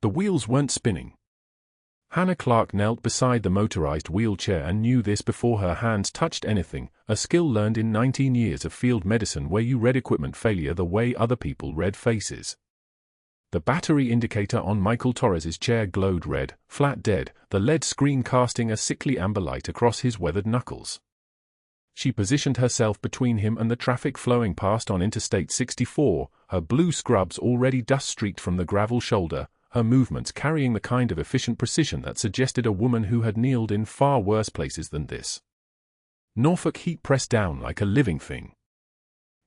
The wheels weren't spinning. Hannah Clarke knelt beside the motorized wheelchair and knew this before her hands touched anything, a skill learned in 19 years of field medicine where you read equipment failure the way other people read faces. The battery indicator on Michael Torres's chair glowed red, flat dead, the LED screen casting a sickly amber light across his weathered knuckles. She positioned herself between him and the traffic flowing past on Interstate 64, her blue scrubs already dust-streaked from the gravel shoulder, her movements carrying the kind of efficient precision that suggested a woman who had kneeled in far worse places than this. Norfolk heat pressed down like a living thing.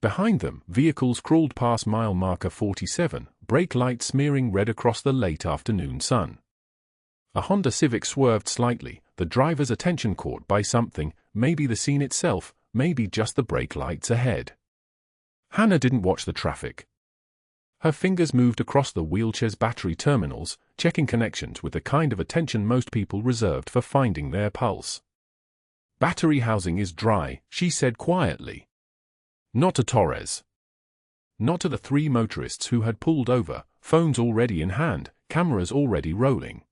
Behind them, vehicles crawled past mile marker 47, brake lights smearing red across the late afternoon sun. A Honda Civic swerved slightly, the driver's attention caught by something, maybe the scene itself, maybe just the brake lights ahead. Hannah didn't watch the traffic. Her fingers moved across the wheelchair's battery terminals, checking connections with the kind of attention most people reserved for finding their pulse. "Battery housing is dry," she said quietly. Not to Torres. Not to the three motorists who had pulled over, phones already in hand, cameras already rolling.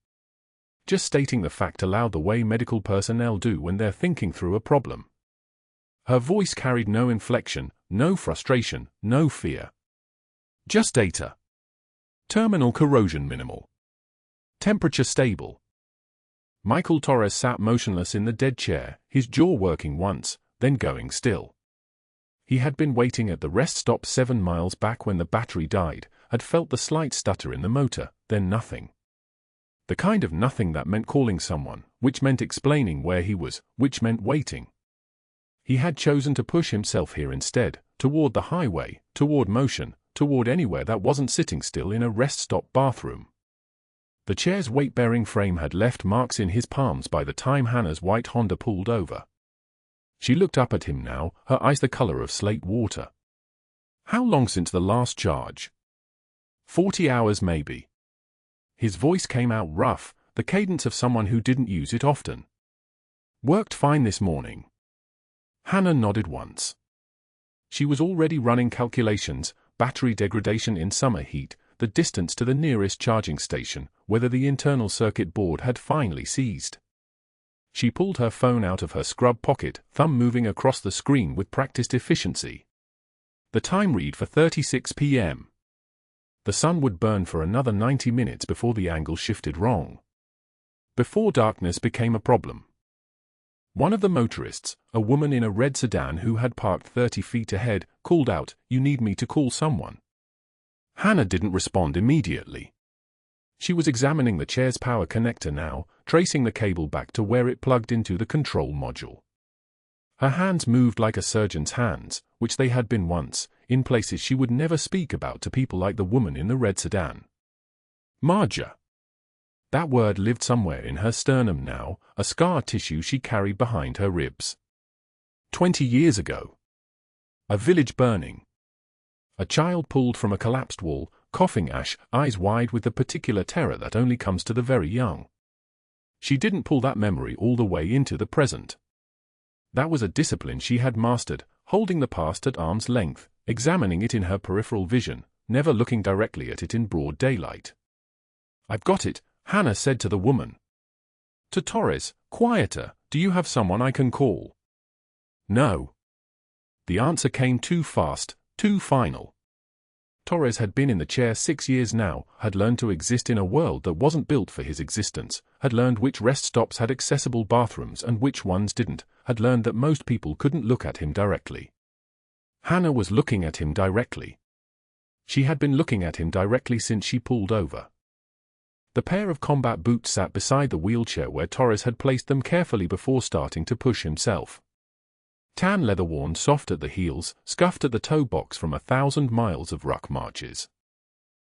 Just stating the fact aloud the way medical personnel do when they're thinking through a problem. Her voice carried no inflection, no frustration, no fear. Just data. Terminal corrosion minimal. Temperature stable. Michael Torres sat motionless in the dead chair, his jaw working once, then going still. He had been waiting at the rest stop 7 miles back when the battery died, had felt the slight stutter in the motor, then nothing. The kind of nothing that meant calling someone, which meant explaining where he was, which meant waiting. He had chosen to push himself here instead, toward the highway, toward motion, toward anywhere that wasn't sitting still in a rest stop bathroom. The chair's weight-bearing frame had left marks in his palms by the time Hannah's white Honda pulled over. She looked up at him now, her eyes the color of slate water. "How long since the last charge?" 40 hours maybe. His voice came out rough, the cadence of someone who didn't use it often. "Worked fine this morning." Hannah nodded once. She was already running calculations, battery degradation in summer heat, the distance to the nearest charging station, whether the internal circuit board had finally seized. She pulled her phone out of her scrub pocket, thumb moving across the screen with practiced efficiency. The time read for 36 p.m. The sun would burn for another 90 minutes before the angle shifted wrong. Before darkness became a problem. One of the motorists, a woman in a red sedan who had parked 30 feet ahead, called out, "You need me to call someone?" Hannah didn't respond immediately. She was examining the chair's power connector now, tracing the cable back to where it plugged into the control module. Her hands moved like a surgeon's hands, which they had been once, in places she would never speak about to people like the woman in the red sedan. Marja. That word lived somewhere in her sternum now, a scar tissue she carried behind her ribs. 20 years ago. A village burning. A child pulled from a collapsed wall, coughing ash, eyes wide with the particular terror that only comes to the very young. She didn't pull that memory all the way into the present. That was a discipline she had mastered, holding the past at arm's length, examining it in her peripheral vision, never looking directly at it in broad daylight. "I've got it," Hannah said to the woman. To Torres, "Quieter, do you have someone I can call?" "No." The answer came too fast, too final. Torres had been in the chair 6 years now, had learned to exist in a world that wasn't built for his existence, had learned which rest stops had accessible bathrooms and which ones didn't, had learned that most people couldn't look at him directly. Hannah was looking at him directly. She had been looking at him directly since she pulled over. The pair of combat boots sat beside the wheelchair where Torres had placed them carefully before starting to push himself. Tan leather worn soft at the heels, scuffed at the toe box from 1,000 miles of ruck marches.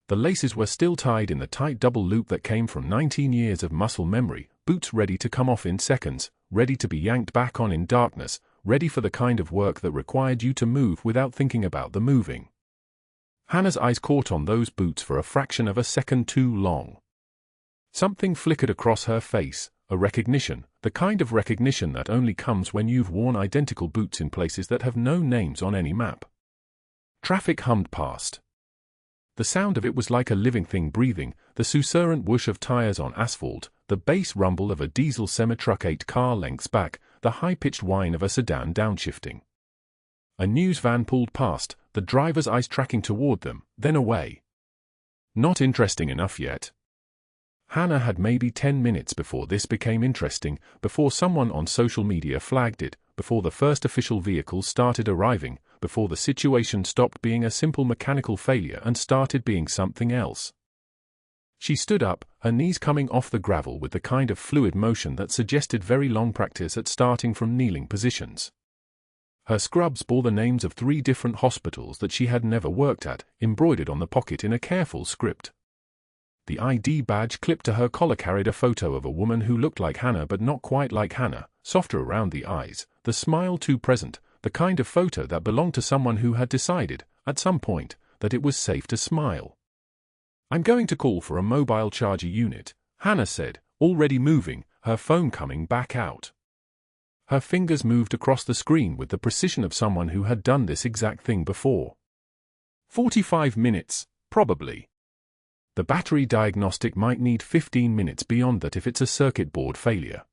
The laces were still tied in the tight double loop that came from 19 years of muscle memory, boots ready to come off in seconds, ready to be yanked back on in darkness, ready for the kind of work that required you to move without thinking about the moving. Hannah's eyes caught on those boots for a fraction of a second too long. Something flickered across her face, a recognition, the kind of recognition that only comes when you've worn identical boots in places that have no names on any map. Traffic hummed past. The sound of it was like a living thing breathing, the susurrant whoosh of tires on asphalt, the bass rumble of a diesel semi-truck 8 car lengths back, the high-pitched whine of a sedan downshifting. A news van pulled past, the driver's eyes tracking toward them, then away. Not interesting enough yet. Hannah had maybe 10 minutes before this became interesting, before someone on social media flagged it, before the first official vehicles started arriving, before the situation stopped being a simple mechanical failure and started being something else. She stood up, her knees coming off the gravel with the kind of fluid motion that suggested very long practice at starting from kneeling positions. Her scrubs bore the names of 3 different hospitals that she had never worked at, embroidered on the pocket in a careful script. The ID badge clipped to her collar carried a photo of a woman who looked like Hannah but not quite like Hannah, softer around the eyes, the smile too present, the kind of photo that belonged to someone who had decided, at some point, that it was safe to smile. "I'm going to call for a mobile charger unit," Hannah said, already moving, her phone coming back out. Her fingers moved across the screen with the precision of someone who had done this exact thing before. 45 minutes, probably. The battery diagnostic might need 15 minutes beyond that if it's a circuit board failure.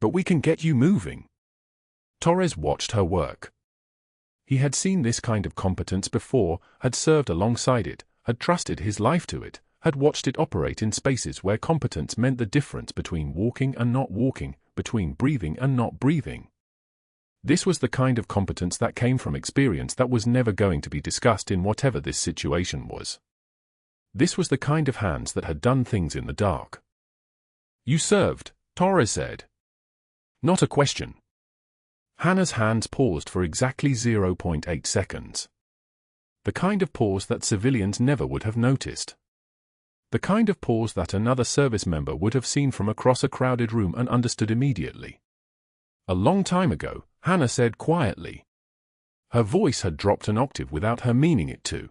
"But we can get you moving." Torres watched her work. He had seen this kind of competence before, had served alongside it, had trusted his life to it, had watched it operate in spaces where competence meant the difference between walking and not walking, between breathing and not breathing. This was the kind of competence that came from experience that was never going to be discussed in whatever this situation was. This was the kind of hands that had done things in the dark. "You served," Torres said. "Not a question." Hannah's hands paused for exactly 0.8 seconds. The kind of pause that civilians never would have noticed. The kind of pause that another service member would have seen from across a crowded room and understood immediately. "A long time ago," Hannah said quietly. Her voice had dropped an octave without her meaning it to.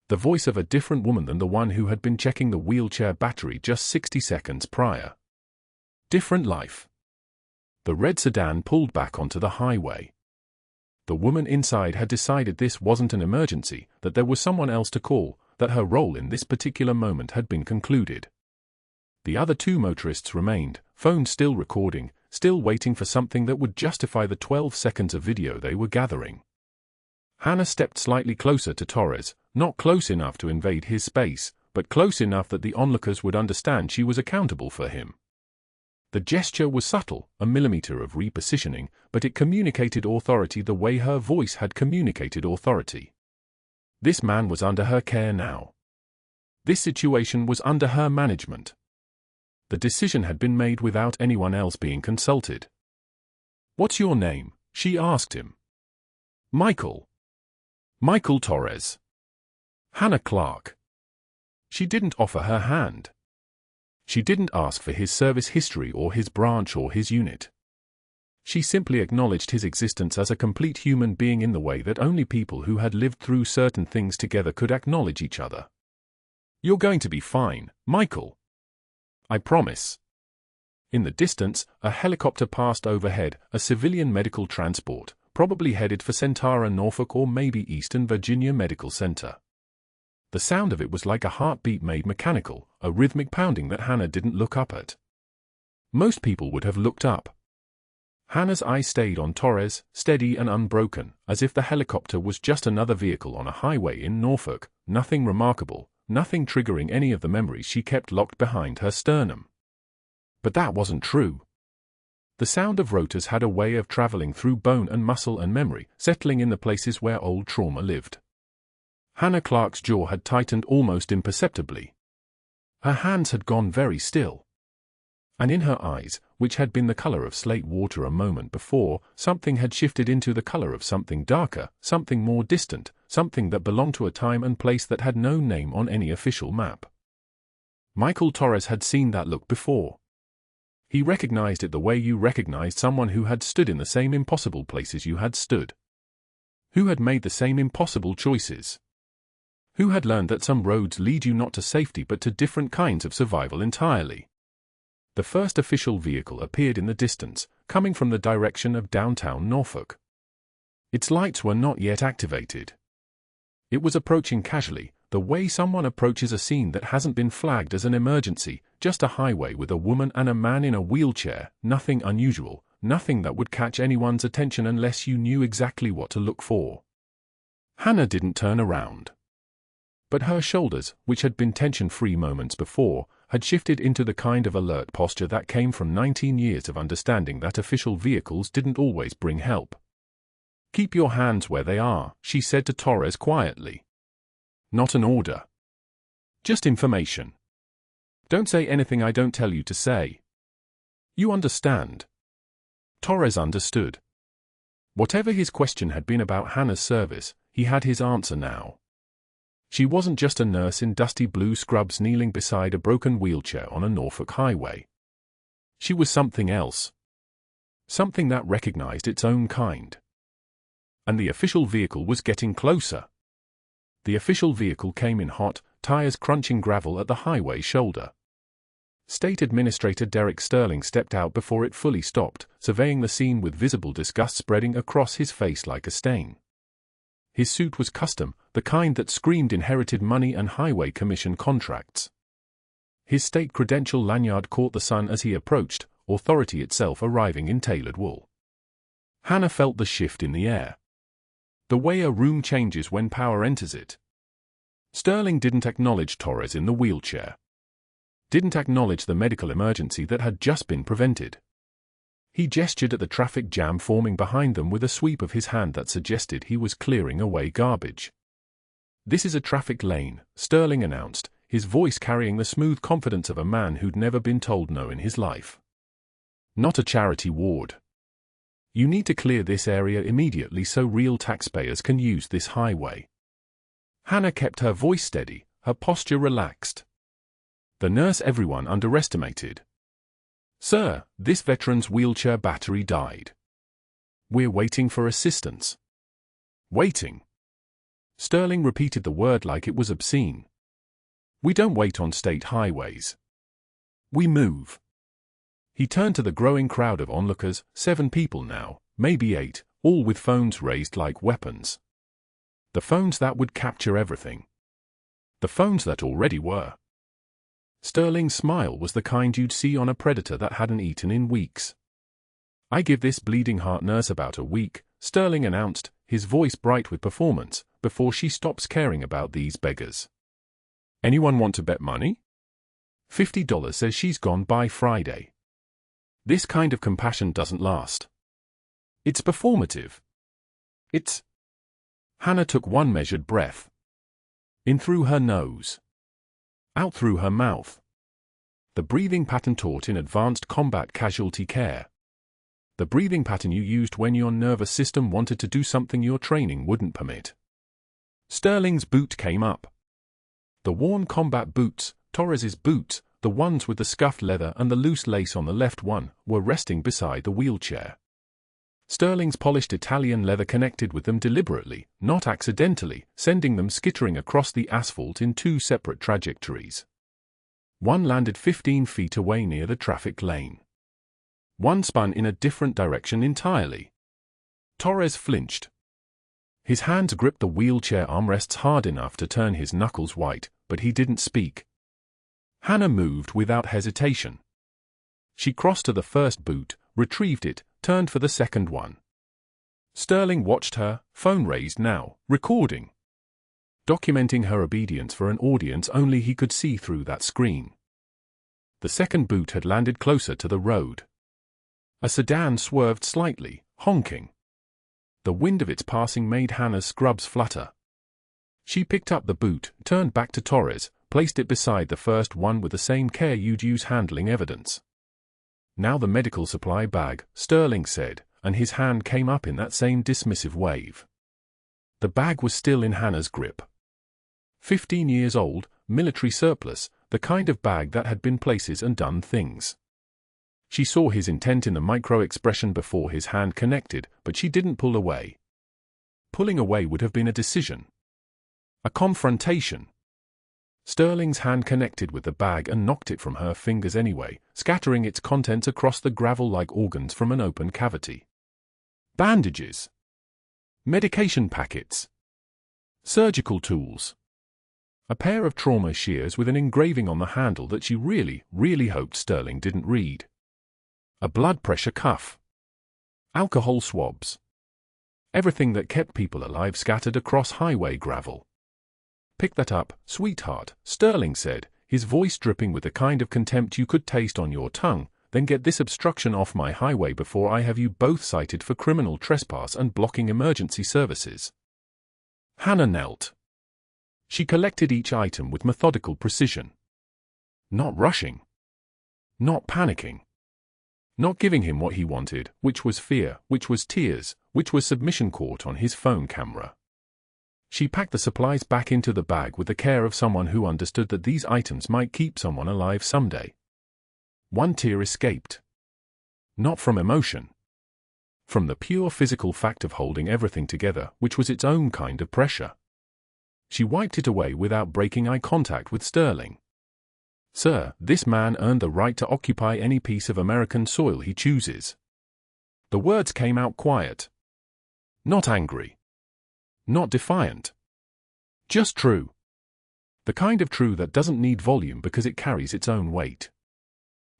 The voice of a different woman than the one who had been checking the wheelchair battery just 60 seconds prior. Different life. The red sedan pulled back onto the highway. The woman inside had decided this wasn't an emergency, that there was someone else to call, that her role in this particular moment had been concluded. The other 2 motorists remained, phones still recording, still waiting for something that would justify the 12 seconds of video they were gathering. Hannah stepped slightly closer to Torres, not close enough to invade his space, but close enough that the onlookers would understand she was accountable for him. The gesture was subtle, a millimeter of repositioning, but it communicated authority the way her voice had communicated authority. This man was under her care now. This situation was under her management. The decision had been made without anyone else being consulted. "What's your name?" she asked him. "Michael." "Michael Torres." "Hannah Clarke." She didn't offer her hand. She didn't ask for his service history or his branch or his unit. She simply acknowledged his existence as a complete human being in the way that only people who had lived through certain things together could acknowledge each other. "You're going to be fine, Michael. I promise." In the distance, a helicopter passed overhead, a civilian medical transport, probably headed for Centara, Norfolk, or maybe Eastern Virginia Medical Center. The sound of it was like a heartbeat made mechanical, a rhythmic pounding that Hannah didn't look up at. Most people would have looked up. Hannah's eyes stayed on Torres, steady and unbroken, as if the helicopter was just another vehicle on a highway in Norfolk, nothing remarkable, nothing triggering any of the memories she kept locked behind her sternum. But that wasn't true. The sound of rotors had a way of traveling through bone and muscle and memory, settling in the places where old trauma lived. Hannah Clarke's jaw had tightened almost imperceptibly. Her hands had gone very still. And in her eyes, which had been the color of slate water a moment before, something had shifted into the color of something darker, something more distant, something that belonged to a time and place that had no name on any official map. Michael Torres had seen that look before. He recognized it the way you recognized someone who had stood in the same impossible places you had stood. Who had made the same impossible choices. Who had learned that some roads lead you not to safety but to different kinds of survival entirely. The first official vehicle appeared in the distance, coming from the direction of downtown Norfolk. Its lights were not yet activated. It was approaching casually, The way someone approaches a scene that hasn't been flagged as an emergency, just a highway with a woman and a man in a wheelchair, nothing unusual, nothing that would catch anyone's attention unless you knew exactly what to look for. Hannah didn't turn around. But her shoulders, which had been tension-free moments before, had shifted into the kind of alert posture that came from 19 years of understanding that official vehicles didn't always bring help. "Keep your hands where they are," she said to Torres quietly. "Not an order. Just information. Don't say anything I don't tell you to say. You understand?" Torres understood. Whatever his question had been about Hannah's service, he had his answer now. She wasn't just a nurse in dusty blue scrubs kneeling beside a broken wheelchair on a Norfolk highway. She was something else. Something that recognized its own kind. And the official vehicle was getting closer. The official vehicle came in hot, tires crunching gravel at the highway shoulder. State Administrator Derek Sterling stepped out before it fully stopped, surveying the scene with visible disgust spreading across his face like a stain. His suit was custom, the kind that screamed inherited money and highway commission contracts. His state credential lanyard caught the sun as he approached, authority itself arriving in tailored wool. Hannah felt the shift in the air. The way a room changes when power enters it. Sterling didn't acknowledge Torres in the wheelchair. Didn't acknowledge the medical emergency that had just been prevented. He gestured at the traffic jam forming behind them with a sweep of his hand that suggested he was clearing away garbage. "This is a traffic lane," Sterling announced, his voice carrying the smooth confidence of a man who'd never been told no in his life. "Not a charity ward. You need to clear this area immediately so real taxpayers can use this highway." Hannah kept her voice steady, her posture relaxed. The nurse everyone underestimated. "Sir, this veteran's wheelchair battery died. We're waiting for assistance." "Waiting?" Sterling repeated the word like it was obscene. "We don't wait on state highways. We move." He turned to the growing crowd of onlookers, 7 people now, maybe 8, all with phones raised like weapons. The phones that would capture everything. The phones that already were. Sterling's smile was the kind you'd see on a predator that hadn't eaten in weeks. "I give this bleeding heart nurse about a week," Sterling announced, his voice bright with performance, "before she stops caring about these beggars. Anyone want to bet money? $50 says she's gone by Friday." This kind of compassion doesn't last. It's performative. It's... Hannah took one measured breath. In through her nose. Out through her mouth. The breathing pattern taught in advanced combat casualty care. The breathing pattern you used when your nervous system wanted to do something your training wouldn't permit. Sterling's boot came up. The worn combat boots, Torres's boots, the ones with the scuffed leather and the loose lace on the left one, were resting beside the wheelchair. Sterling's polished Italian leather connected with them deliberately, not accidentally, sending them skittering across the asphalt in 2 separate trajectories. One landed 15 feet away near the traffic lane. One spun in a different direction entirely. Torres flinched. His hands gripped the wheelchair armrests hard enough to turn his knuckles white, but he didn't speak. Hannah moved without hesitation. She crossed to the first boot, retrieved it, turned for the second one. Sterling watched her, phone raised now, recording. Documenting her obedience for an audience only he could see through that screen. The second boot had landed closer to the road. A sedan swerved slightly, honking. The wind of its passing made Hannah's scrubs flutter. She picked up the boot, turned back to Torres, placed it beside the first one with the same care you'd use handling evidence. "Now the medical supply bag," Sterling said, and his hand came up in that same dismissive wave. The bag was still in Hannah's grip. 15 years old, military surplus, the kind of bag that had been places and done things. She saw his intent in the micro-expression before his hand connected, but she didn't pull away. Pulling away would have been a decision. A confrontation. Sterling's hand connected with the bag and knocked it from her fingers anyway, scattering its contents across the gravel like organs from an open cavity. Bandages. Medication packets. Surgical tools. A pair of trauma shears with an engraving on the handle that she really, really hoped Sterling didn't read. A blood pressure cuff. Alcohol swabs. Everything that kept people alive scattered across highway gravel. "Pick that up, sweetheart," Sterling said, his voice dripping with the kind of contempt you could taste on your tongue. "Then get this obstruction off my highway before I have you both cited for criminal trespass and blocking emergency services." Hannah knelt. She collected each item with methodical precision. Not rushing. Not panicking. Not giving him what he wanted, which was fear, which was tears, which was submission caught on his phone camera. She packed the supplies back into the bag with the care of someone who understood that these items might keep someone alive someday. One tear escaped. Not from emotion. From the pure physical fact of holding everything together, which was its own kind of pressure. She wiped it away without breaking eye contact with Sterling. "Sir, this man earned the right to occupy any piece of American soil he chooses." The words came out quiet. Not angry. Not defiant. Just true. The kind of true that doesn't need volume because it carries its own weight.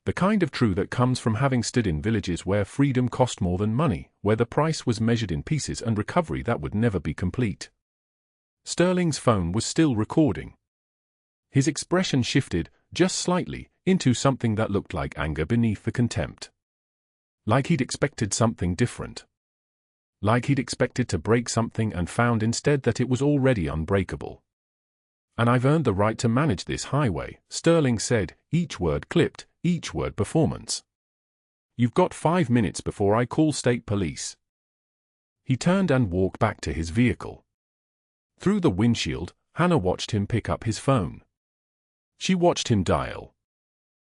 The kind of true that comes from having stood in villages where freedom cost more than money, where the price was measured in pieces and recovery that would never be complete. Sterling's phone was still recording. His expression shifted, just slightly, into something that looked like anger beneath the contempt. Like he'd expected something different. Like he'd expected to break something and found instead that it was already unbreakable. "And I've earned the right to manage this highway," Sterling said, each word clipped, each word performance. "You've got 5 minutes before I call state police." He turned and walked back to his vehicle. Through the windshield, Hannah watched him pick up his phone. She watched him dial.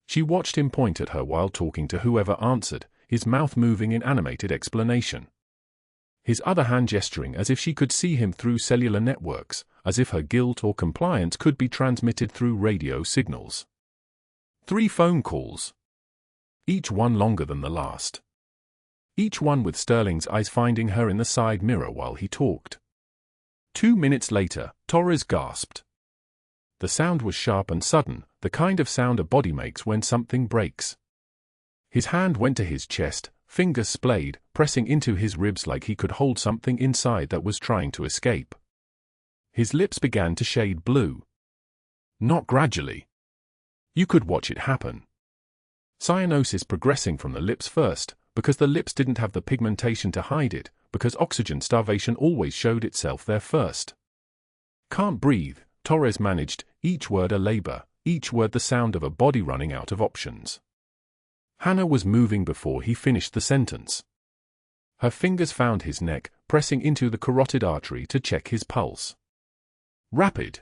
She watched him point at her while talking to whoever answered, his mouth moving in animated explanation. His other hand gesturing as if she could see him through cellular networks, as if her guilt or compliance could be transmitted through radio signals. 3 phone calls. Each one longer than the last. Each one with Sterling's eyes finding her in the side mirror while he talked. 2 minutes later, Torres gasped. The sound was sharp and sudden, the kind of sound a body makes when something breaks. His hand went to his chest, fingers splayed, pressing into his ribs like he could hold something inside that was trying to escape. His lips began to shade blue. Not gradually. You could watch it happen. Cyanosis progressing from the lips first, because the lips didn't have the pigmentation to hide it, because oxygen starvation always showed itself there first. "Can't breathe," Torres managed, each word a labor, each word the sound of a body running out of options. Hannah was moving before he finished the sentence. Her fingers found his neck, pressing into the carotid artery to check his pulse. Rapid.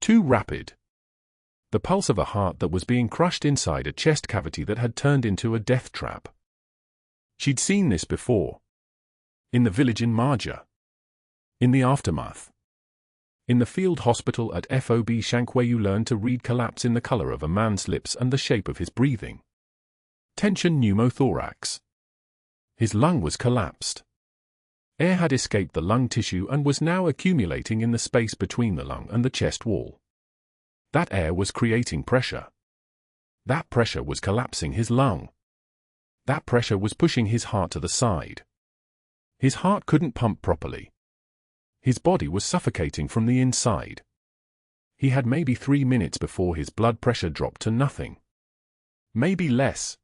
Too rapid. The pulse of a heart that was being crushed inside a chest cavity that had turned into a death trap. She'd seen this before. In the village in Marja. In the aftermath. In the field hospital at FOB Shank where you learn to read collapse in the color of a man's lips and the shape of his breathing. Tension pneumothorax. His lung was collapsed. Air had escaped the lung tissue and was now accumulating in the space between the lung and the chest wall. That air was creating pressure. That pressure was collapsing his lung. That pressure was pushing his heart to the side. His heart couldn't pump properly. His body was suffocating from the inside. He had maybe 3 minutes before his blood pressure dropped to nothing. Maybe less.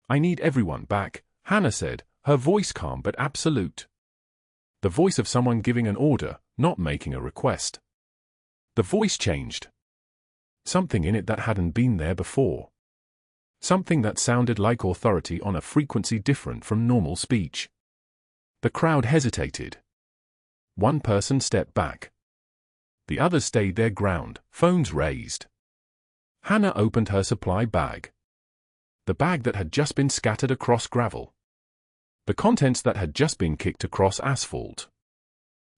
"I need everyone back," Hannah said, her voice calm but absolute. The voice of someone giving an order, not making a request. The voice changed. Something in it that hadn't been there before. Something that sounded like authority on a frequency different from normal speech. The crowd hesitated. One person stepped back. The others stayed their ground, phones raised. Hannah opened her supply bag. The bag that had just been scattered across gravel. The contents that had just been kicked across asphalt.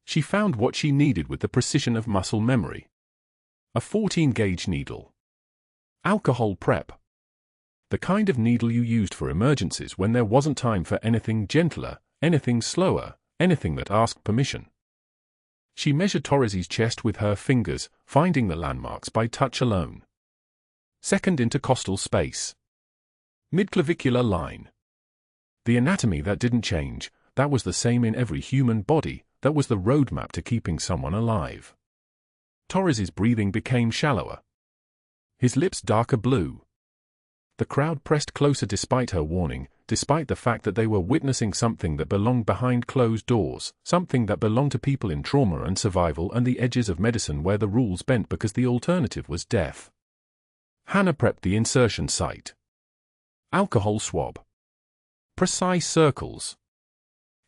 She found what she needed with the precision of muscle memory. A 14-gauge needle. Alcohol prep. The kind of needle you used for emergencies when there wasn't time for anything gentler, anything slower, anything that asked permission. She measured Torres's chest with her fingers, finding the landmarks by touch alone. Second intercostal space. Midclavicular line. The anatomy that didn't change, that was the same in every human body, that was the roadmap to keeping someone alive. Torres's breathing became shallower. His lips darker blue. The crowd pressed closer despite her warning, despite the fact that they were witnessing something that belonged behind closed doors, something that belonged to people in trauma and survival and the edges of medicine where the rules bent because the alternative was death. Hannah prepped the insertion site. Alcohol swab. Precise circles.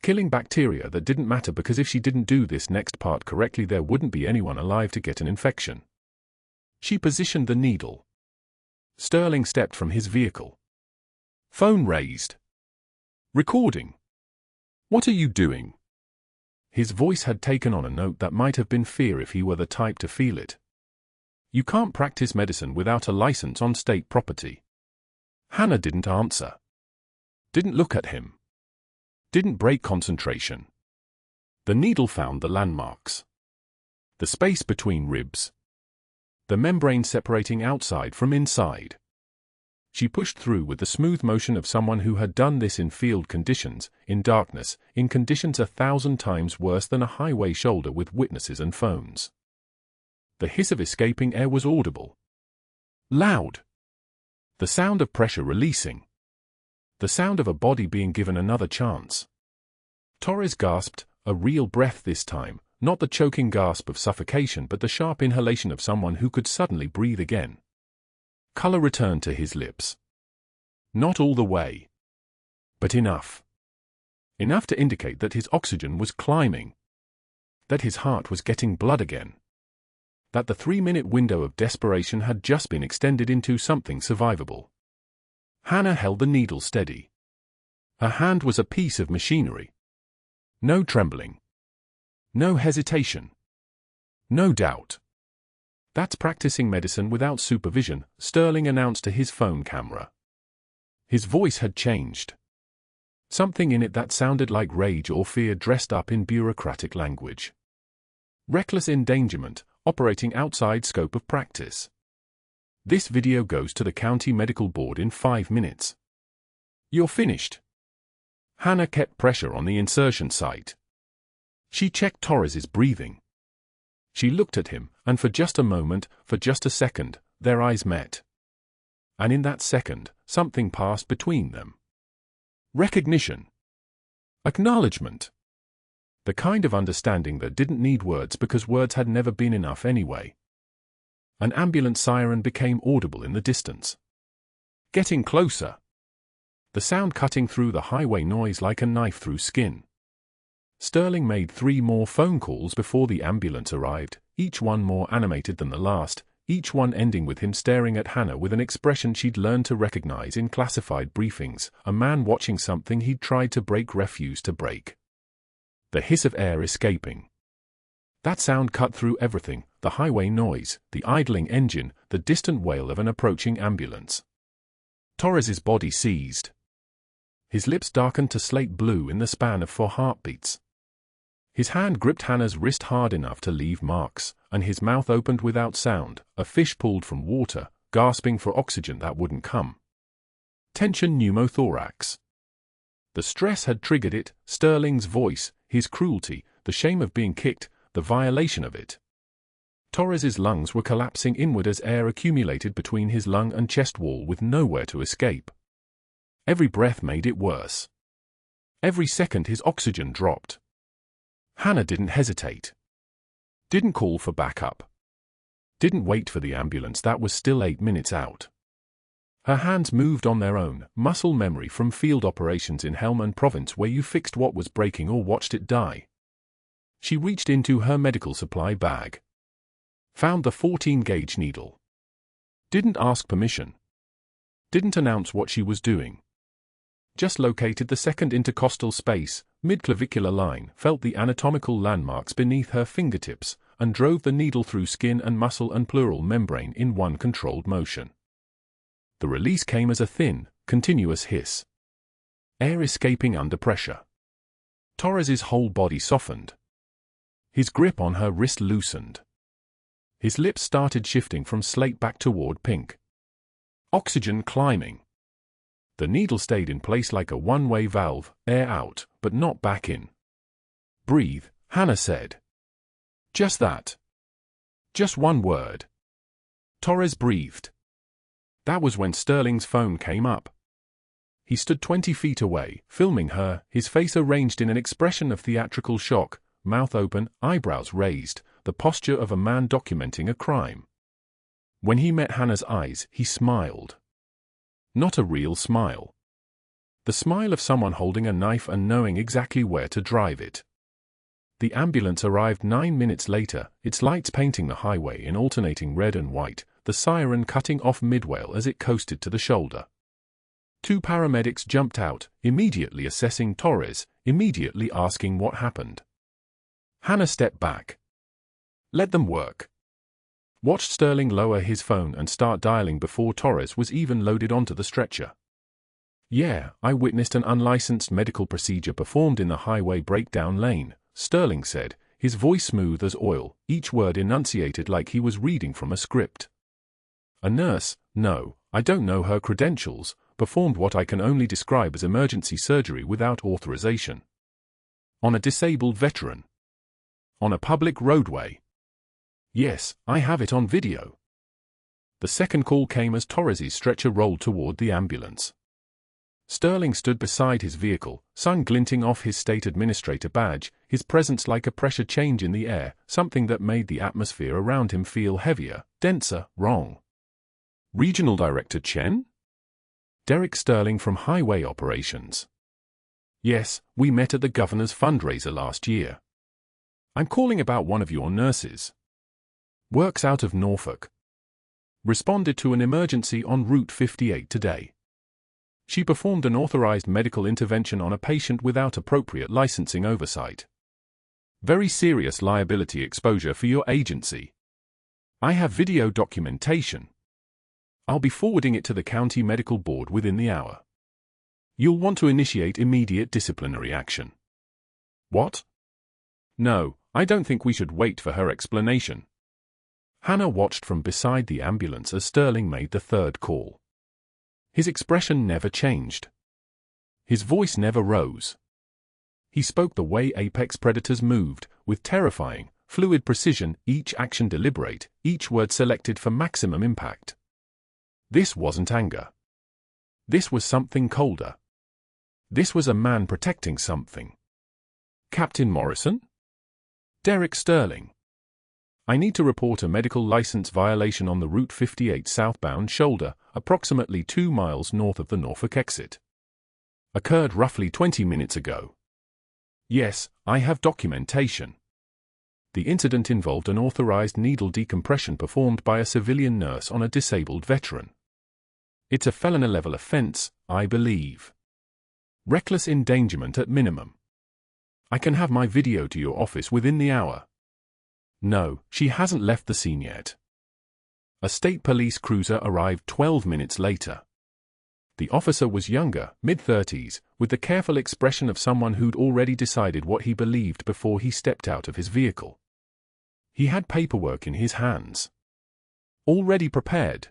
Killing bacteria that didn't matter because if she didn't do this next part correctly there wouldn't be anyone alive to get an infection. She positioned the needle. Sterling stepped from his vehicle. Phone raised. Recording. What are you doing? His voice had taken on a note that might have been fear if he were the type to feel it. You can't practice medicine without a license on state property. Hannah didn't answer. Didn't look at him. Didn't break concentration. The needle found the landmarks. The space between ribs. The membrane separating outside from inside. She pushed through with the smooth motion of someone who had done this in field conditions, in darkness, in conditions 1,000 times worse than a highway shoulder with witnesses and phones. The hiss of escaping air was audible. Loud. The sound of pressure releasing. The sound of a body being given another chance. Torres gasped, a real breath this time, not the choking gasp of suffocation but the sharp inhalation of someone who could suddenly breathe again. Color returned to his lips. Not all the way. But enough. Enough to indicate that his oxygen was climbing. That his heart was getting blood again. That the 3-minute window of desperation had just been extended into something survivable. Hannah held the needle steady. Her hand was a piece of machinery. No trembling. No hesitation. No doubt. That's practicing medicine without supervision, Sterling announced to his phone camera. His voice had changed. Something in it that sounded like rage or fear dressed up in bureaucratic language. Reckless endangerment, operating outside scope of practice. This video goes to the county medical board in 5 minutes. You're finished. Hannah kept pressure on the insertion site. She checked Torres's breathing. She looked at him, and for just a moment, for just a second, their eyes met. And in that second, something passed between them. Recognition. Acknowledgement. The kind of understanding that didn't need words because words had never been enough anyway. An ambulance siren became audible in the distance. Getting closer. The sound cutting through the highway noise like a knife through skin. Sterling made 3 more phone calls before the ambulance arrived, each one more animated than the last, each one ending with him staring at Hannah with an expression she'd learned to recognize in classified briefings, a man watching something he'd tried to break refused to break. The hiss of air escaping. That sound cut through everything, the highway noise, the idling engine, the distant wail of an approaching ambulance. Torres's body seized. His lips darkened to slate blue in the span of 4 heartbeats. His hand gripped Hannah's wrist hard enough to leave marks, and his mouth opened without sound, a fish pulled from water, gasping for oxygen that wouldn't come. Tension pneumothorax. The stress had triggered it, Sterling's voice, his cruelty, the shame of being kicked, the violation of it. Torres's lungs were collapsing inward as air accumulated between his lung and chest wall with nowhere to escape. Every breath made it worse. Every second his oxygen dropped. Hannah didn't hesitate. Didn't call for backup. Didn't wait for the ambulance that was still 8 minutes out. Her hands moved on their own, muscle memory from field operations in Helmand Province where you fixed what was breaking or watched it die. She reached into her medical supply bag. Found the 14-gauge needle. Didn't ask permission. Didn't announce what she was doing. Just located the second intercostal space, midclavicular line, felt the anatomical landmarks beneath her fingertips, and drove the needle through skin and muscle and pleural membrane in one controlled motion. The release came as a thin, continuous hiss. Air escaping under pressure. Torres's whole body softened. His grip on her wrist loosened. His lips started shifting from slate back toward pink. Oxygen climbing. The needle stayed in place like a one-way valve, air out, but not back in. Breathe, Hannah said. Just that. Just one word. Torres breathed. That was when Sterling's phone came up. He stood 20 feet away, filming her, his face arranged in an expression of theatrical shock, mouth open, eyebrows raised, the posture of a man documenting a crime. When he met Hannah's eyes, he smiled. Not a real smile. The smile of someone holding a knife and knowing exactly where to drive it. The ambulance arrived 9 minutes later, its lights painting the highway in alternating red and white, the siren cutting off midway as it coasted to the shoulder. 2 paramedics jumped out, immediately assessing Torres, immediately asking what happened. Hannah stepped back. Let them work. Watched Sterling lower his phone and start dialing before Torres was even loaded onto the stretcher. Yeah, I witnessed an unlicensed medical procedure performed in the highway breakdown lane, Sterling said, his voice smooth as oil, each word enunciated like he was reading from a script. A nurse, no, I don't know her credentials, performed what I can only describe as emergency surgery without authorization. On a disabled veteran. On a public roadway. Yes, I have it on video. The second call came as Torres's stretcher rolled toward the ambulance. Sterling stood beside his vehicle, sun glinting off his state administrator badge, his presence like a pressure change in the air, something that made the atmosphere around him feel heavier, denser, wrong. Regional Director Chen? Derek Sterling from Highway Operations. Yes, we met at the governor's fundraiser last year. I'm calling about one of your nurses. Works out of Norfolk. Responded to an emergency on Route 58 today. She performed an authorized medical intervention on a patient without appropriate licensing oversight. Very serious liability exposure for your agency. I have video documentation. I'll be forwarding it to the county medical board within the hour. You'll want to initiate immediate disciplinary action. What? No, I don't think we should wait for her explanation. Hannah watched from beside the ambulance as Sterling made the third call. His expression never changed. His voice never rose. He spoke the way apex predators moved, with terrifying, fluid precision, each action deliberate, each word selected for maximum impact. This wasn't anger. This was something colder. This was a man protecting something. Captain Morrison? Derek Sterling. I need to report a medical license violation on the Route 58 southbound shoulder, approximately 2 miles north of the Norfolk exit. Occurred roughly 20 minutes ago. Yes, I have documentation. The incident involved an authorized needle decompression performed by a civilian nurse on a disabled veteran. It's a felony-level offense, I believe. Reckless endangerment at minimum. I can have my video to your office within the hour. No, she hasn't left the scene yet. A state police cruiser arrived 12 minutes later. The officer was younger, mid-30s, with the careful expression of someone who'd already decided what he believed before he stepped out of his vehicle. He had paperwork in his hands. Already prepared.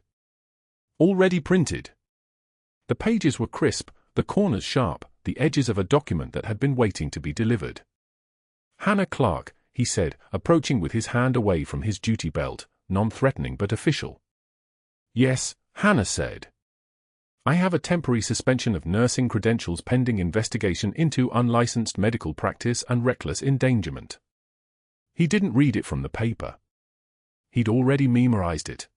Already printed. The pages were crisp, the corners sharp, the edges of a document that had been waiting to be delivered. Hannah Clarke, he said, approaching with his hand away from his duty belt, non-threatening but official. Yes, Hannah said. I have a temporary suspension of nursing credentials pending investigation into unlicensed medical practice and reckless endangerment. He didn't read it from the paper. He'd already memorized it.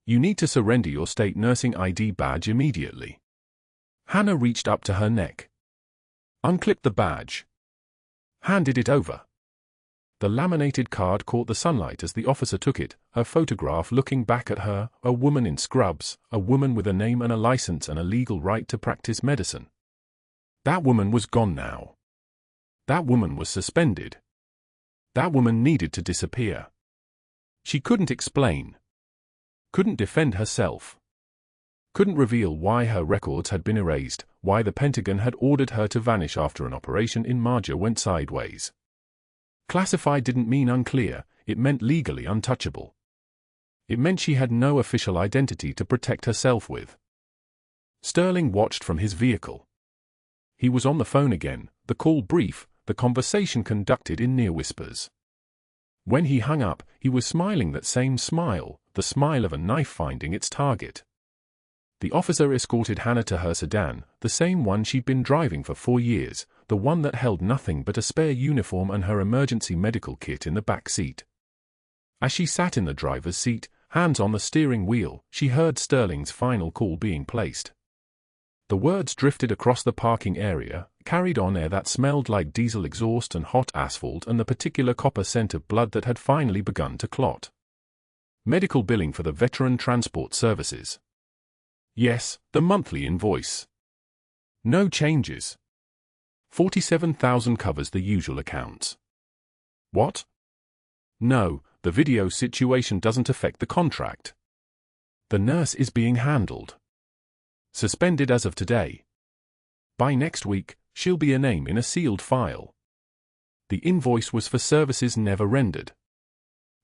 You need to surrender your state nursing ID badge immediately. Hannah reached up to her neck. Unclipped the badge. Handed it over. The laminated card caught the sunlight as the officer took it, her photograph looking back at her, a woman in scrubs, a woman with a name and a license and a legal right to practice medicine. That woman was gone now. That woman was suspended. That woman needed to disappear. She couldn't explain. Couldn't defend herself. Couldn't reveal why her records had been erased, why the Pentagon had ordered her to vanish after an operation in Marja went sideways. Classified didn't mean unclear, it meant legally untouchable. It meant she had no official identity to protect herself with. Sterling watched from his vehicle. He was on the phone again, the call brief, the conversation conducted in near whispers. When he hung up, he was smiling that same smile, the smile of a knife finding its target. The officer escorted Hannah to her sedan, the same one she'd been driving for 4 years, the one that held nothing but a spare uniform and her emergency medical kit in the back seat. As she sat in the driver's seat, hands on the steering wheel, she heard Sterling's final call being placed. The words drifted across the parking area, carried on air that smelled like diesel exhaust and hot asphalt and the particular copper scent of blood that had finally begun to clot. Medical billing for the Veteran Transport Services. Yes, the monthly invoice. No changes. 47,000 covers the usual accounts. What? No, the video situation doesn't affect the contract. The nurse is being handled. Suspended as of today. By next week, she'll be a name in a sealed file. The invoice was for services never rendered.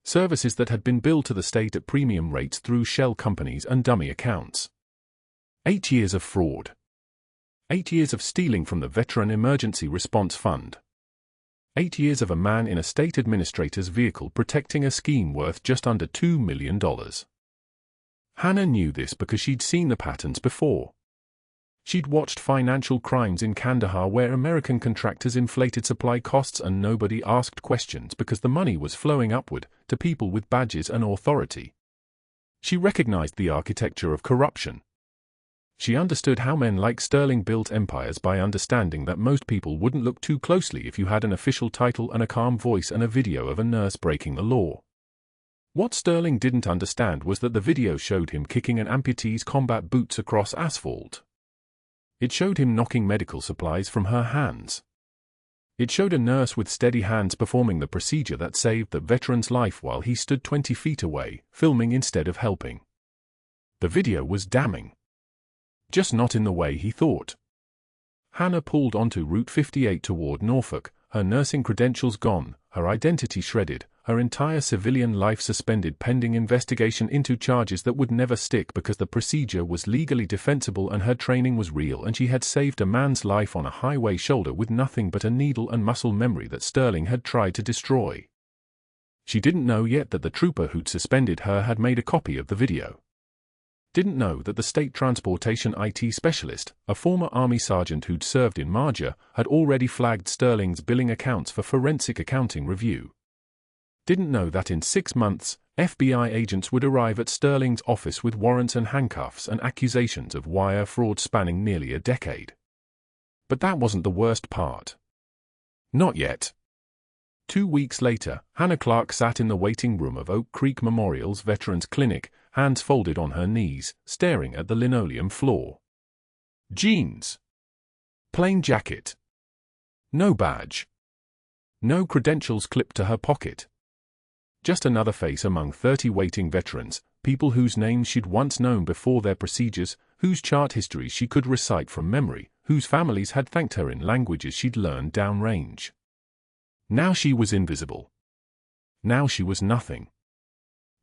Services that had been billed to the state at premium rates through shell companies and dummy accounts. 8 years of fraud. 8 years of stealing from the Veteran Emergency Response Fund. 8 years of a man in a state administrator's vehicle protecting a scheme worth just under $2 million. Hannah knew this because she'd seen the patterns before. She'd watched financial crimes in Kandahar where American contractors inflated supply costs and nobody asked questions because the money was flowing upward to people with badges and authority. She recognized the architecture of corruption. She understood how men like Sterling built empires by understanding that most people wouldn't look too closely if you had an official title and a calm voice and a video of a nurse breaking the law. What Sterling didn't understand was that the video showed him kicking an amputee's combat boots across asphalt. It showed him knocking medical supplies from her hands. It showed a nurse with steady hands performing the procedure that saved the veteran's life while he stood 20 feet away, filming instead of helping. The video was damning. Just not in the way he thought. Hannah pulled onto Route 58 toward Norfolk, her nursing credentials gone, her identity shredded, her entire civilian life suspended pending investigation into charges that would never stick because the procedure was legally defensible and her training was real and she had saved a man's life on a highway shoulder with nothing but a needle and muscle memory that Sterling had tried to destroy. She didn't know yet that the trooper who'd suspended her had made a copy of the video. Didn't know that the state transportation IT specialist, a former Army sergeant who'd served in Marja, had already flagged Sterling's billing accounts for forensic accounting review. Didn't know that in 6 months, FBI agents would arrive at Sterling's office with warrants and handcuffs and accusations of wire fraud spanning nearly a decade. But that wasn't the worst part. Not yet. 2 weeks later, Hannah Clarke sat in the waiting room of Oak Creek Memorial's Veterans Clinic, hands folded on her knees, staring at the linoleum floor. Jeans. Plain jacket. No badge. No credentials clipped to her pocket. Just another face among 30 waiting veterans, people whose names she'd once known before their procedures, whose chart histories she could recite from memory, whose families had thanked her in languages she'd learned downrange. Now she was invisible. Now she was nothing.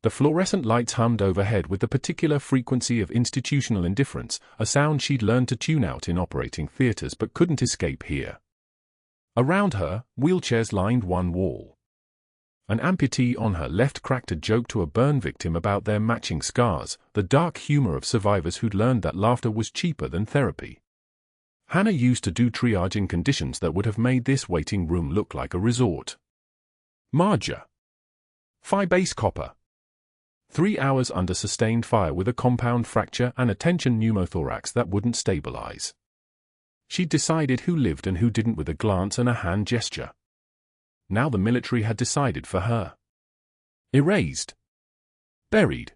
The fluorescent lights hummed overhead with the particular frequency of institutional indifference, a sound she'd learned to tune out in operating theaters but couldn't escape here. Around her, wheelchairs lined one wall. An amputee on her left cracked a joke to a burn victim about their matching scars, the dark humor of survivors who'd learned that laughter was cheaper than therapy. Hannah used to do triage in conditions that would have made this waiting room look like a resort. Marja. Phi base copper. 3 hours under sustained fire with a compound fracture and a tension pneumothorax that wouldn't stabilize. She'd decided who lived and who didn't with a glance and a hand gesture. Now the military had decided for her. Erased. Buried.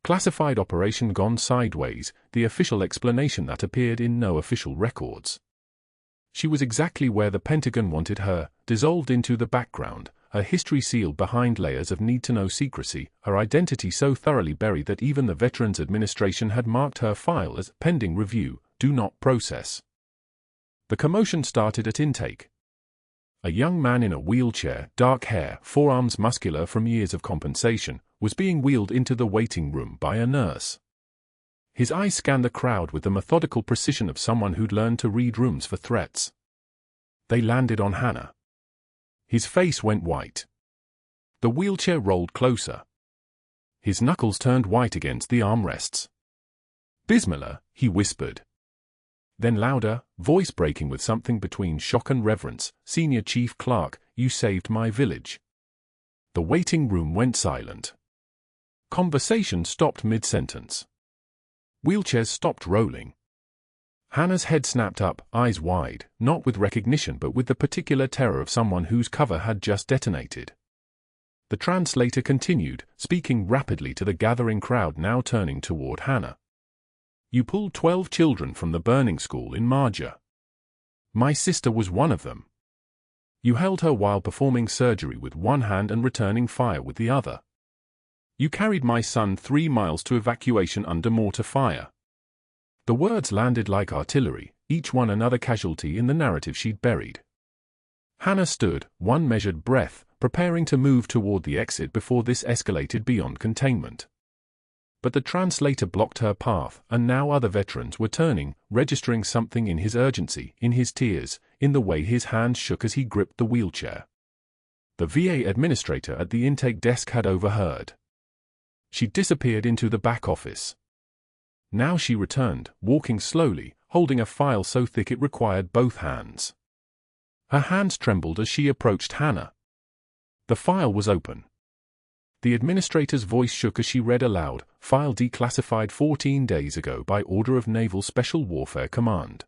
Classified operation gone sideways, the official explanation that appeared in no official records. She was exactly where the Pentagon wanted her, dissolved into the background, her history sealed behind layers of need-to-know secrecy, her identity so thoroughly buried that even the Veterans Administration had marked her file as pending review, do not process. The commotion started at intake. A young man in a wheelchair, dark hair, forearms muscular from years of compensation, was being wheeled into the waiting room by a nurse. His eyes scanned the crowd with the methodical precision of someone who'd learned to read rooms for threats. They landed on Hannah. His face went white. The wheelchair rolled closer. His knuckles turned white against the armrests. "Bismillah," he whispered. Then louder, voice breaking with something between shock and reverence, "Senior Chief Clarke, you saved my village." The waiting room went silent. Conversation stopped mid-sentence. Wheelchairs stopped rolling. Hannah's head snapped up, eyes wide, not with recognition but with the particular terror of someone whose cover had just detonated. The translator continued, speaking rapidly to the gathering crowd now turning toward Hannah. "You pulled 12 children from the burning school in Marja. My sister was one of them. You held her while performing surgery with one hand and returning fire with the other. You carried my son 3 miles to evacuation under mortar fire." The words landed like artillery, each one another casualty in the narrative she'd buried. Hannah stood, one measured breath, preparing to move toward the exit before this escalated beyond containment. But the translator blocked her path, and now other veterans were turning, registering something in his urgency, in his tears, in the way his hands shook as he gripped the wheelchair. The VA administrator at the intake desk had overheard. She disappeared into the back office. Now she returned, walking slowly, holding a file so thick it required both hands. Her hands trembled as she approached Hannah. The file was open. The administrator's voice shook as she read aloud, "File declassified 14 days ago by order of Naval Special Warfare Command.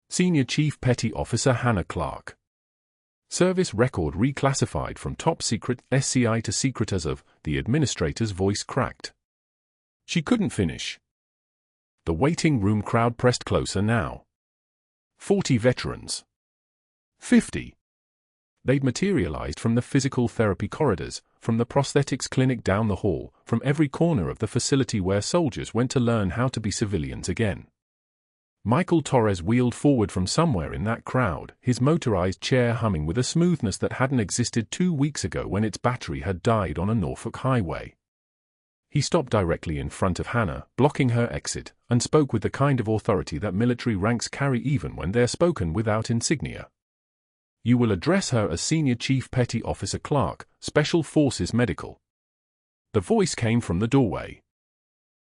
Senior Chief Petty Officer Hannah Clarke. Service record reclassified from top secret SCI to secret as of." The administrator's voice cracked. She couldn't finish. The waiting room crowd pressed closer now. 40 veterans. 50. They'd materialized from the physical therapy corridors, from the prosthetics clinic down the hall, from every corner of the facility where soldiers went to learn how to be civilians again. Michael Torres wheeled forward from somewhere in that crowd, his motorized chair humming with a smoothness that hadn't existed 2 weeks ago when its battery had died on a Norfolk highway. He stopped directly in front of Hannah, blocking her exit, and spoke with the kind of authority that military ranks carry even when they're spoken without insignia. "You will address her as Senior Chief Petty Officer Clarke, Special Forces Medical." The voice came from the doorway.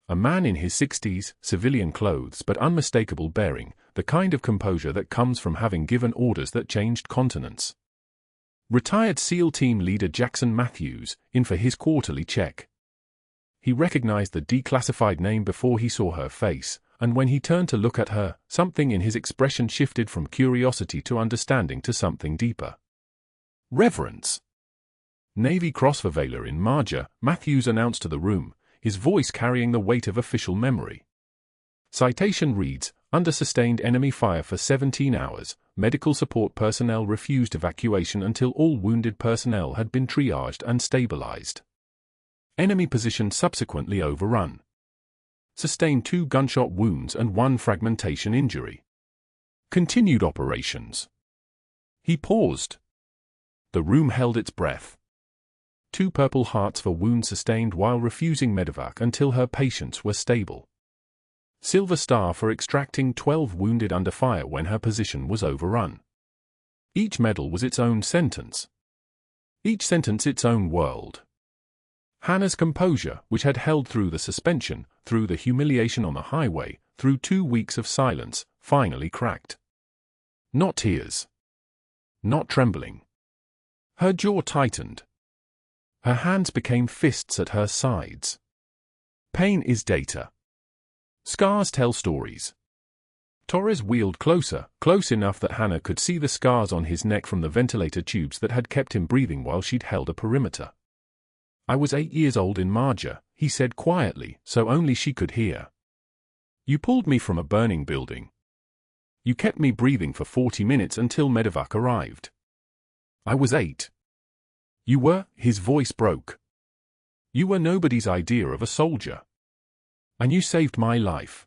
A man in his 60s, civilian clothes but unmistakable bearing, the kind of composure that comes from having given orders that changed continents. Retired SEAL Team Leader Jackson Matthews, in for his quarterly check. He recognized the declassified name before he saw her face, and when he turned to look at her, something in his expression shifted from curiosity to understanding to something deeper. "Reverence." Navy Cross Surveyor in Marja, Matthews announced to the room, his voice carrying the weight of official memory. Citation reads, "Under sustained enemy fire for 17 hours, medical support personnel refused evacuation until all wounded personnel had been triaged and stabilized. Enemy position subsequently overrun. Sustained 2 gunshot wounds and 1 fragmentation injury. Continued operations." He paused. The room held its breath. 2 Purple Hearts for wounds sustained while refusing medevac until her patients were stable. Silver Star for extracting 12 wounded under fire when her position was overrun. Each medal was its own sentence. Each sentence its own world. Hannah's composure, which had held through the suspension, through the humiliation on the highway, through 2 weeks of silence, finally cracked. Not tears. Not trembling. Her jaw tightened. Her hands became fists at her sides. Pain is data. Scars tell stories. Torres wheeled closer, close enough that Hannah could see the scars on his neck from the ventilator tubes that had kept him breathing while she'd held a perimeter. "I was 8 years old in Marja," he said quietly, so only she could hear. "You pulled me from a burning building. You kept me breathing for 40 minutes until medevac arrived. I was 8. You were," his voice broke. "You were nobody's idea of a soldier. And you saved my life."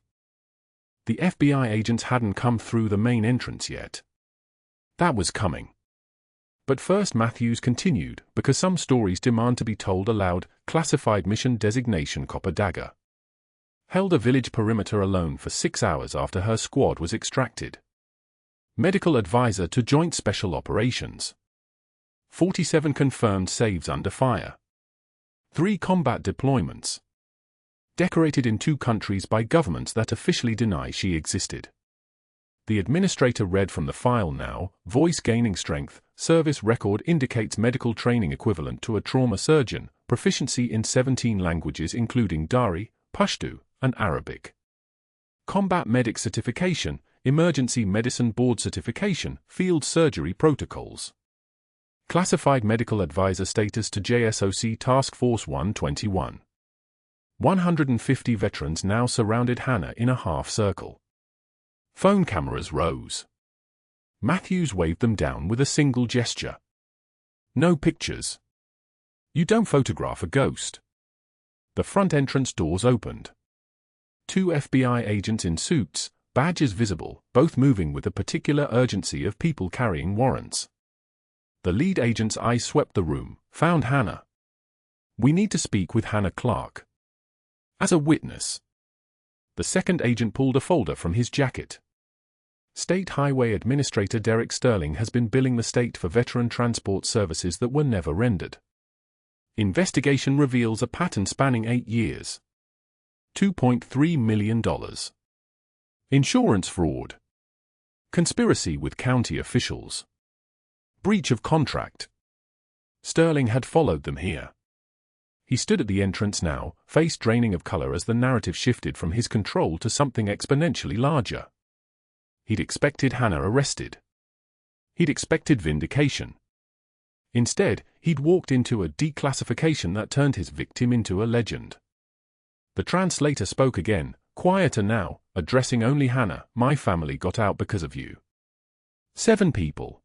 The FBI agents hadn't come through the main entrance yet. That was coming. But first Matthews continued, because some stories demand to be told aloud. Classified mission designation Copper Dagger. Held a village perimeter alone for 6 hours after her squad was extracted. Medical advisor to Joint Special Operations. 47 confirmed saves under fire. 3 combat deployments. Decorated in 2 countries by governments that officially deny she existed. The administrator read from the file now, voice gaining strength, service record indicates medical training equivalent to a trauma surgeon, proficiency in 17 languages including Dari, Pashto, and Arabic. Combat medic certification, emergency medicine board certification, field surgery protocols. Classified medical advisor status to JSOC Task Force 121. 150 veterans now surrounded Hannah in a half circle. Phone cameras rose. Matthews waved them down with a single gesture. No pictures. You don't photograph a ghost. The front entrance doors opened. 2 FBI agents in suits, badges visible, both moving with the particular urgency of people carrying warrants. The lead agent's eyes swept the room, found Hannah. We need to speak with Hannah Clarke. As a witness. The second agent pulled a folder from his jacket. State Highway Administrator Derek Sterling has been billing the state for veteran transport services that were never rendered. Investigation reveals a pattern spanning 8 years. $2.3 million. Insurance fraud. Conspiracy with county officials. Breach of contract. Sterling had followed them here. He stood at the entrance now, face draining of color as the narrative shifted from his control to something exponentially larger. He'd expected Hannah arrested. He'd expected vindication. Instead, he'd walked into a declassification that turned his victim into a legend. The translator spoke again, quieter now, addressing only Hannah. My family got out because of you. 7 people.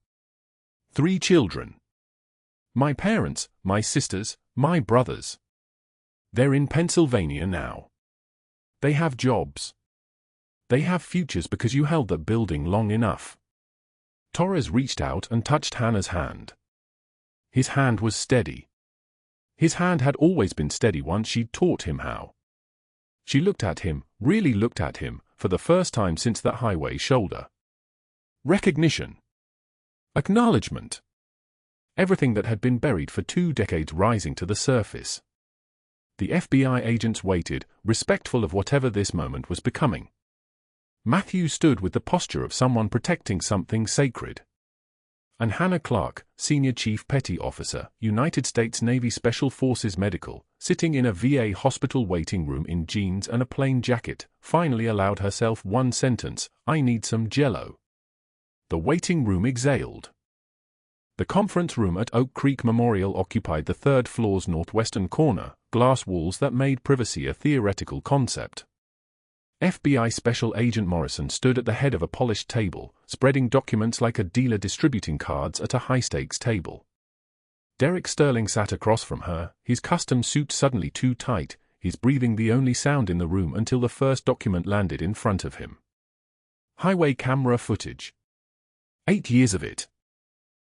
3 children. My parents, my sisters, my brothers. They're in Pennsylvania now. They have jobs. They have futures because you held that building long enough. Torres reached out and touched Hannah's hand. His hand was steady. His hand had always been steady once she'd taught him how. She looked at him, really looked at him, for the first time since that highway shoulder. Recognition. Acknowledgement. Everything that had been buried for 2 decades rising to the surface. The FBI agents waited, respectful of whatever this moment was becoming. Matthews stood with the posture of someone protecting something sacred. And Hannah Clarke, Senior Chief Petty Officer, United States Navy Special Forces Medical, sitting in a VA hospital waiting room in jeans and a plain jacket, finally allowed herself one sentence, I need some Jell-O. The waiting room exhaled. The conference room at Oak Creek Memorial occupied the 3rd floor's northwestern corner, glass walls that made privacy a theoretical concept. FBI Special Agent Morrison stood at the head of a polished table, spreading documents like a dealer distributing cards at a high-stakes table. Derek Sterling sat across from her, his custom suit suddenly too tight, his breathing the only sound in the room until the first document landed in front of him. Highway camera footage. 8 years of it.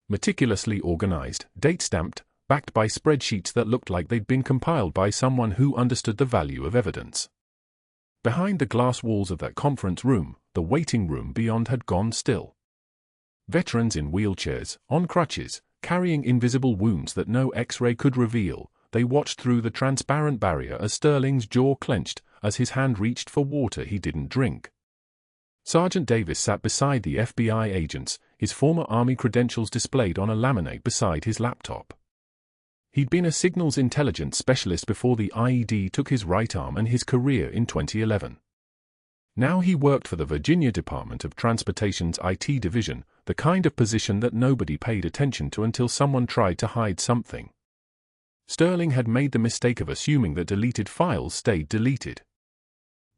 Meticulously organized, date-stamped, backed by spreadsheets that looked like they'd been compiled by someone who understood the value of evidence. Behind the glass walls of that conference room, the waiting room beyond had gone still. Veterans in wheelchairs, on crutches, carrying invisible wounds that no X-ray could reveal, they watched through the transparent barrier as Sterling's jaw clenched, as his hand reached for water he didn't drink. Sergeant Davis sat beside the FBI agents, his former Army credentials displayed on a laminate beside his laptop. He'd been a signals intelligence specialist before the IED took his right arm and his career in 2011. Now he worked for the Virginia Department of Transportation's IT division, the kind of position that nobody paid attention to until someone tried to hide something. Sterling had made the mistake of assuming that deleted files stayed deleted.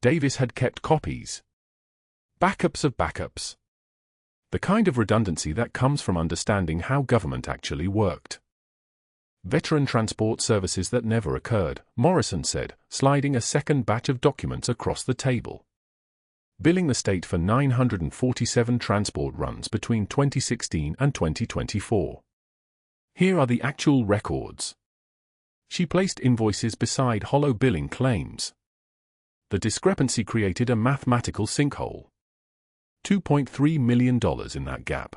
Davis had kept copies. Backups of backups. The kind of redundancy that comes from understanding how government actually worked. Veteran transport services that never occurred, Morrison said, sliding a second batch of documents across the table. Billing the state for 947 transport runs between 2016 and 2024. Here are the actual records. She placed invoices beside hollow billing claims. The discrepancy created a mathematical sinkhole. $2.3 million in that gap.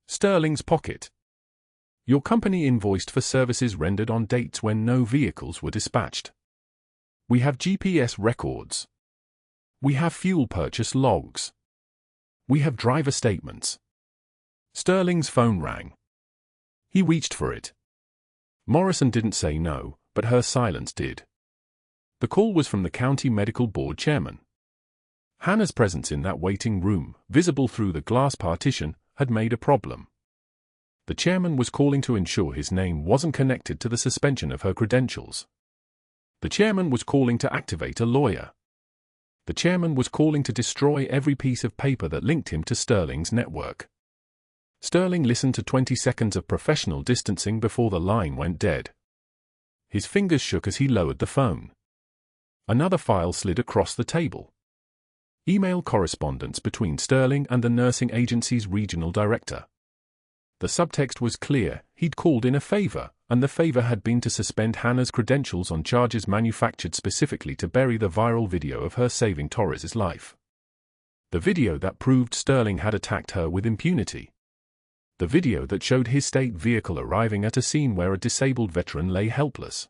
Sterling's pocket. Your company invoiced for services rendered on dates when no vehicles were dispatched. We have GPS records. We have fuel purchase logs. We have driver statements. Sterling's phone rang. He reached for it. Morrison didn't say no, but her silence did. The call was from the county medical board chairman. Hannah's presence in that waiting room, visible through the glass partition, had made a problem. The chairman was calling to ensure his name wasn't connected to the suspension of her credentials. The chairman was calling to activate a lawyer. The chairman was calling to destroy every piece of paper that linked him to Sterling's network. Sterling listened to 20 seconds of professional distancing before the line went dead. His fingers shook as he lowered the phone. Another file slid across the table. Email correspondence between Sterling and the nursing agency's regional director. The subtext was clear: he'd called in a favor, and the favor had been to suspend Hannah's credentials on charges manufactured specifically to bury the viral video of her saving Torres' life. The video that proved Sterling had attacked her with impunity. The video that showed his state vehicle arriving at a scene where a disabled veteran lay helpless.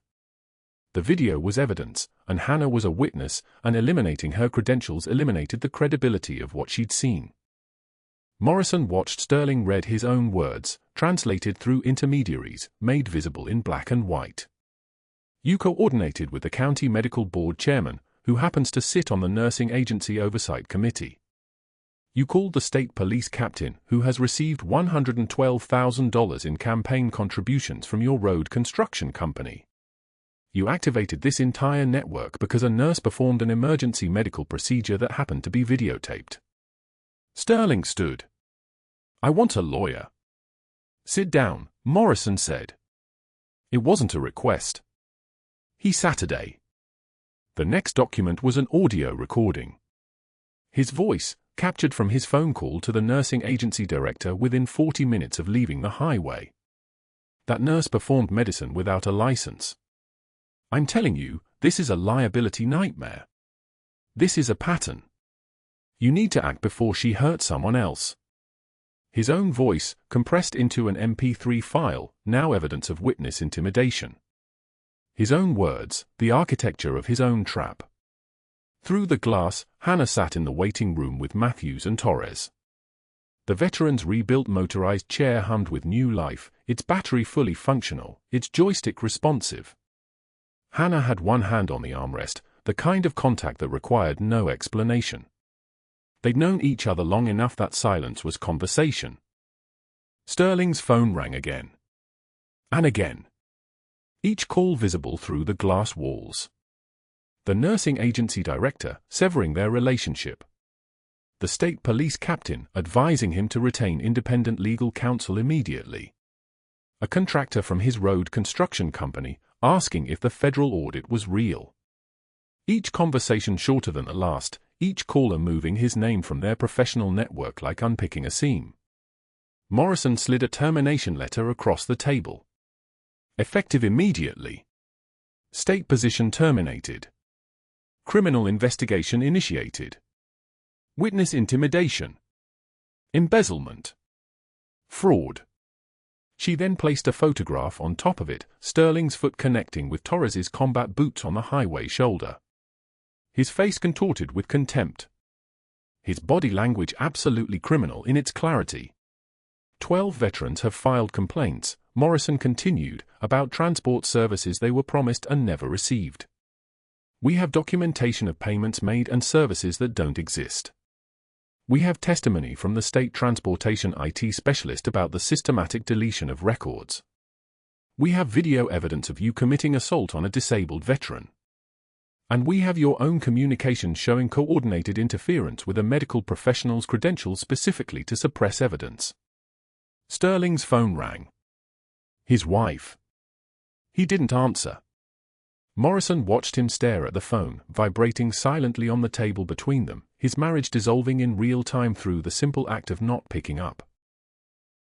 The video was evidence, and Hannah was a witness, and eliminating her credentials eliminated the credibility of what she'd seen. Morrison watched Sterling read his own words, translated through intermediaries, made visible in black and white. You coordinated with the county medical board chairman, who happens to sit on the nursing agency oversight committee. You called the state police captain, who has received $112,000 in campaign contributions from your road construction company. You activated this entire network because a nurse performed an emergency medical procedure that happened to be videotaped. Sterling stood. I want a lawyer. Sit down, Morrison said. It wasn't a request. He Saturday. The next document was an audio recording. His voice, captured from his phone call to the nursing agency director within 40 minutes of leaving the highway. That nurse performed medicine without a license. I'm telling you, this is a liability nightmare. This is a pattern. You need to act before she hurts someone else. His own voice, compressed into an MP3 file, now evidence of witness intimidation. His own words, the architecture of his own trap. Through the glass, Hannah sat in the waiting room with Matthews and Torres. The veteran's rebuilt motorized chair hummed with new life, its battery fully functional, its joystick responsive. Hannah had one hand on the armrest, the kind of contact that required no explanation. They'd known each other long enough that silence was conversation. Sterling's phone rang again. And again. Each call visible through the glass walls. The nursing agency director, severing their relationship. The state police captain, advising him to retain independent legal counsel immediately. A contractor from his road construction company, asking if the federal audit was real. Each conversation shorter than the last, each caller moving his name from their professional network like unpicking a seam. Morrison slid a termination letter across the table. Effective immediately. State position terminated. Criminal investigation initiated. Witness intimidation. Embezzlement. Fraud. She then placed a photograph on top of it, Sterling's foot connecting with Torres's combat boots on the highway shoulder. His face contorted with contempt. His body language absolutely criminal in its clarity. 12 veterans have filed complaints, Morrison continued, about transport services they were promised and never received. We have documentation of payments made and services that don't exist. We have testimony from the state transportation IT specialist about the systematic deletion of records. We have video evidence of you committing assault on a disabled veteran. And we have your own communication showing coordinated interference with a medical professional's credentials specifically to suppress evidence. Sterling's phone rang. His wife. He didn't answer. Morrison watched him stare at the phone, vibrating silently on the table between them, his marriage dissolving in real time through the simple act of not picking up.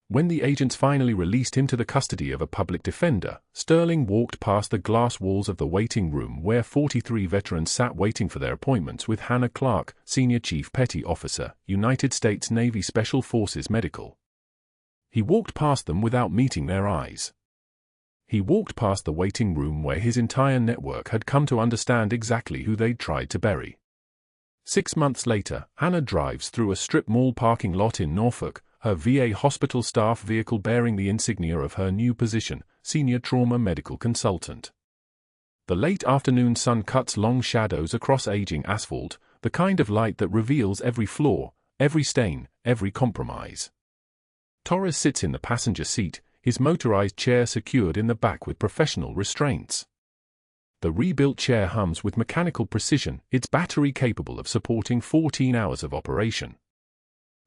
When the agents finally released him to the custody of a public defender, Sterling walked past the glass walls of the waiting room where 43 veterans sat waiting for their appointments with Hannah Clarke, Senior Chief Petty Officer, United States Navy Special Forces Medical. He walked past them without meeting their eyes. He walked past the waiting room where his entire network had come to understand exactly who they'd tried to bury. 6 months later, Hannah drives through a strip mall parking lot in Norfolk, her VA hospital staff vehicle bearing the insignia of her new position, Senior Trauma Medical Consultant. The late afternoon sun cuts long shadows across aging asphalt, the kind of light that reveals every flaw, every stain, every compromise. Torres sits in the passenger seat, his motorized chair secured in the back with professional restraints. The rebuilt chair hums with mechanical precision, its battery capable of supporting 14 hours of operation.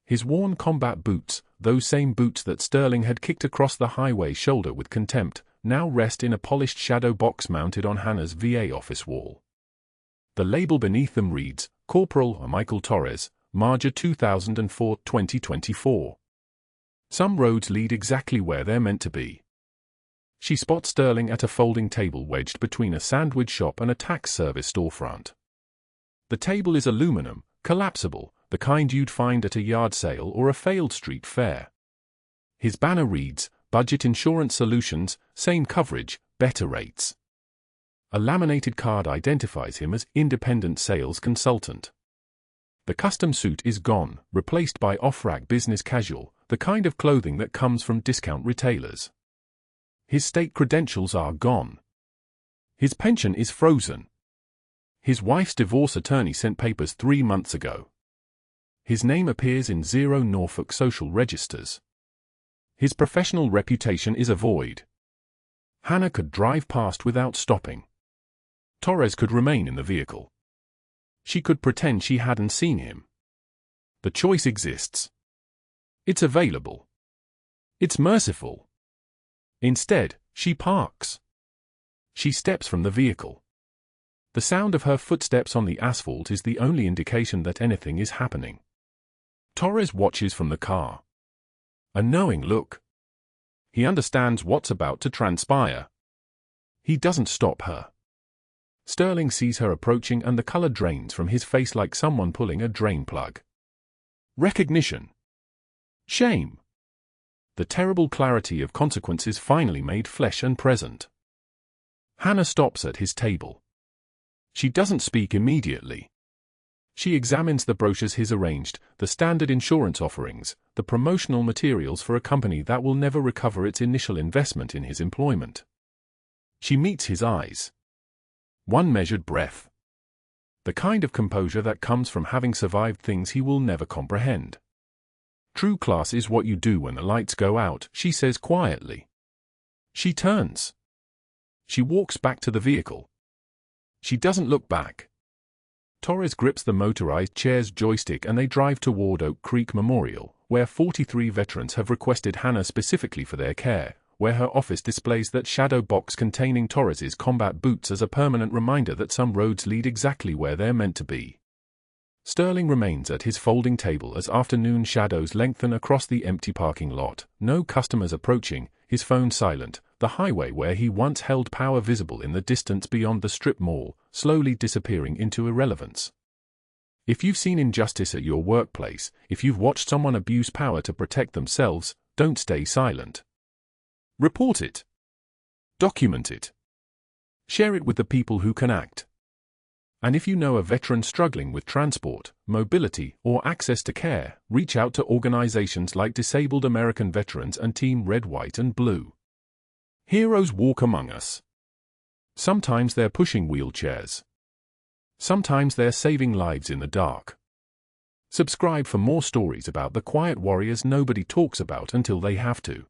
His worn combat boots, those same boots that Sterling had kicked across the highway shoulder with contempt, now rest in a polished shadow box mounted on Hannah's VA office wall. The label beneath them reads, Corporal Michael Torres, Marja 2004-2024. Some roads lead exactly where they're meant to be. She spots Sterling at a folding table wedged between a sandwich shop and a tax service storefront. The table is aluminum, collapsible, the kind you'd find at a yard sale or a failed street fair. His banner reads, Budget Insurance Solutions, same coverage, better rates. A laminated card identifies him as Independent Sales Consultant. The custom suit is gone, replaced by off-rack business casual, the kind of clothing that comes from discount retailers. His state credentials are gone. His pension is frozen. His wife's divorce attorney sent papers 3 months ago. His name appears in 0 Norfolk social registers. His professional reputation is a void. Hannah could drive past without stopping. Torres could remain in the vehicle. She could pretend she hadn't seen him. The choice exists. It's available. It's merciful. Instead, she parks. She steps from the vehicle. The sound of her footsteps on the asphalt is the only indication that anything is happening. Torres watches from the car. A knowing look. He understands what's about to transpire. He doesn't stop her. Sterling sees her approaching and the color drains from his face like someone pulling a drain plug. Recognition. Shame. The terrible clarity of consequences finally made flesh and present. Hannah stops at his table. She doesn't speak immediately. She examines the brochures he's arranged, the standard insurance offerings, the promotional materials for a company that will never recover its initial investment in his employment. She meets his eyes. One measured breath. The kind of composure that comes from having survived things he will never comprehend. True class is what you do when the lights go out, she says quietly. She turns. She walks back to the vehicle. She doesn't look back. Torres grips the motorized chair's joystick and they drive toward Oak Creek Memorial, where 43 veterans have requested Hannah specifically for their care, where her office displays that shadow box containing Torres's combat boots as a permanent reminder that some roads lead exactly where they're meant to be. Sterling remains at his folding table as afternoon shadows lengthen across the empty parking lot, no customers approaching, his phone silent, the highway where he once held power visible in the distance beyond the strip mall, slowly disappearing into irrelevance. If you've seen injustice at your workplace, if you've watched someone abuse power to protect themselves, don't stay silent. Report it. Document it. Share it with the people who can act. And if you know a veteran struggling with transport, mobility, or access to care, reach out to organizations like Disabled American Veterans and Team Red, White, and Blue. Heroes walk among us. Sometimes they're pushing wheelchairs. Sometimes they're saving lives in the dark. Subscribe for more stories about the quiet warriors nobody talks about until they have to.